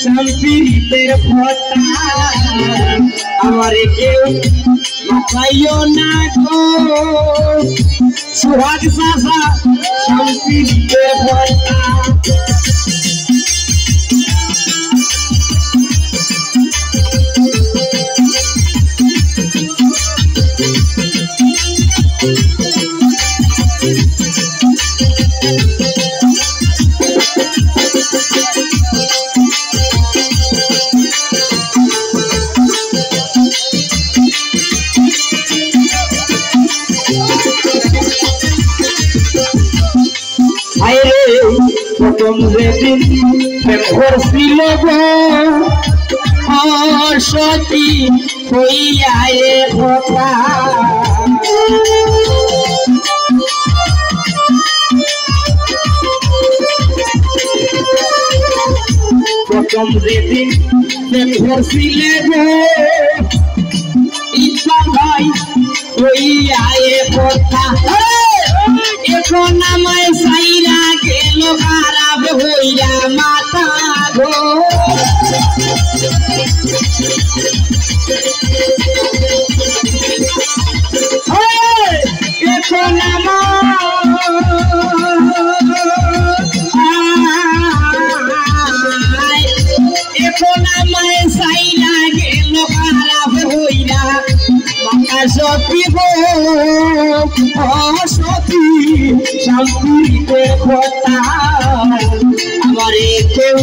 সম্পীড়িতের ফটা আমারে কেউ মাথাইও না গো সুহাগ সাসা সম্পীড়িতের ফটা প্রথম যেদিন করছিল গো সতী হইয়া এ কথা প্রথম যেদিন করছিল গো ইচ্ছা ভাই হইয়া এ কথা এখন আমায় সাইরা গেল খারাপ হইয়া মাথা গো এখন আমায় সাইরা গেল খারাপ হইয়া মাথা সতী গো সতী সম্পীড়িতের কথা আমারে কেউ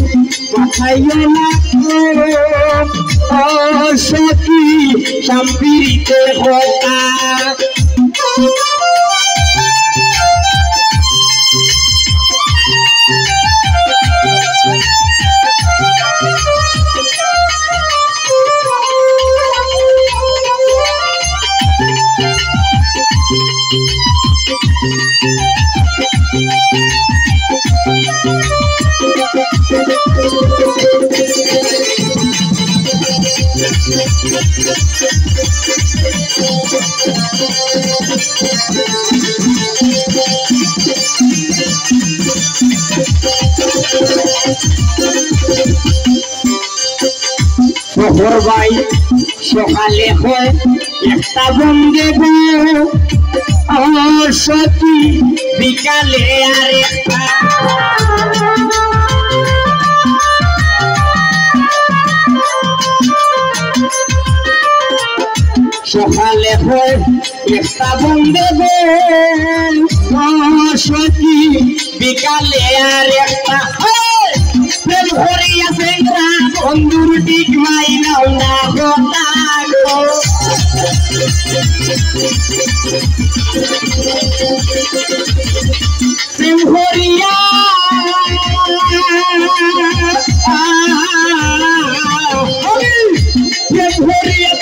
পাঠাইও না সতী সম্পীড়িতের কথা ভাই সকালে হয় একটা বন্ধে গো সতী বিকালে আর একটা সকালে হয় একটা বন্ধে গো সতী বিকালে আর একটা বন্ধুর ঠিক মাইনাও না কথা গো প্রেম হরিয়া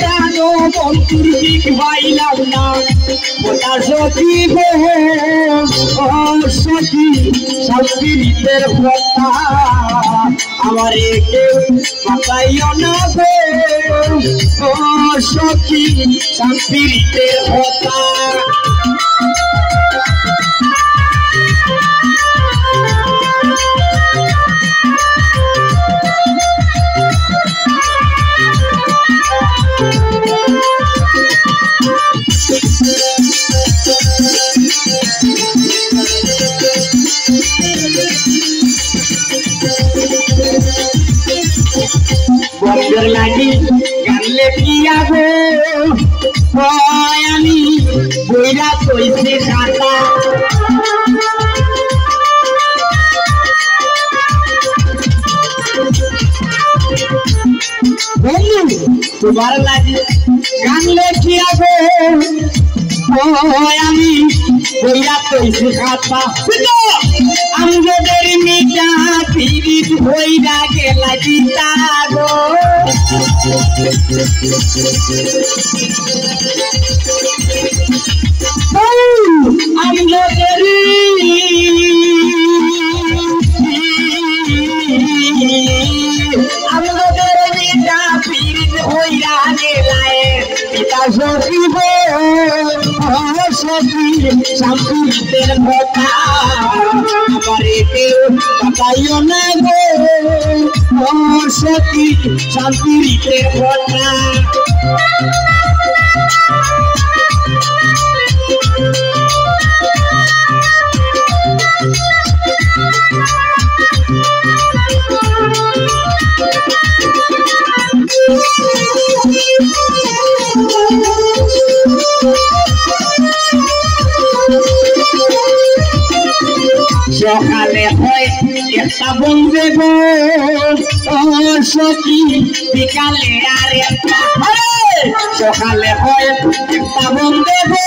জানো বন্ধুর ঠিক মাইনাও না কথা সতী গো সতী সম্পীড়িতের কথা আমারে কেউ পাঠাইও না গো সতী সম্পীড়িতের কথা বন্ধুর লাগি গান লেখিয়া গো আমি বইরা কইছি খাতা বন্ধু তোমার লাগি গান লেখিয়া গো আমি বইরা কইছি খাতা আমগদের মিটা পিরিত হইরা গেলা জিতা গো আমগদের মিটা পিরিত হইরা গেলা পিতা সতী গো সতী শান্তির কথা আমারে কেউ বাতাইও না গো সখী শান্তির কথা সকালে হয় একটা বন্ধে গো সখী বিকালে আর একটা সকালে হয় একটা বন্ধে গো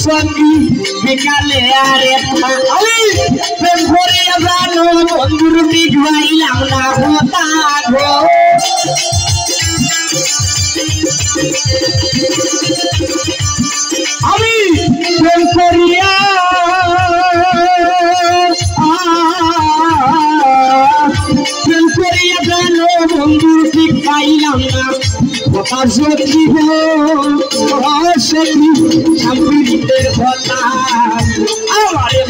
সখী বিকালে আর একটা প্রেম করে জানো বন্ধুর দিক ভাইলাম না হতা গো আমি প্রেম করিয়া বন্ধু ঠিক পাইলাম না কথা সত্যি গো সত্যি শান্তির কথা আমারে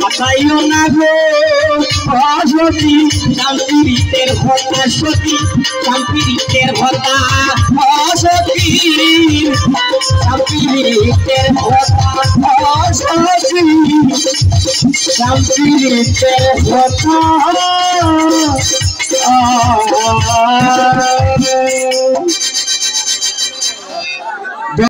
কথাইও না গো সত্যি শান্তির কথা সত্যি শান্তির কথা সত্যি শান্তির কথা সত্যি শান্তির কথা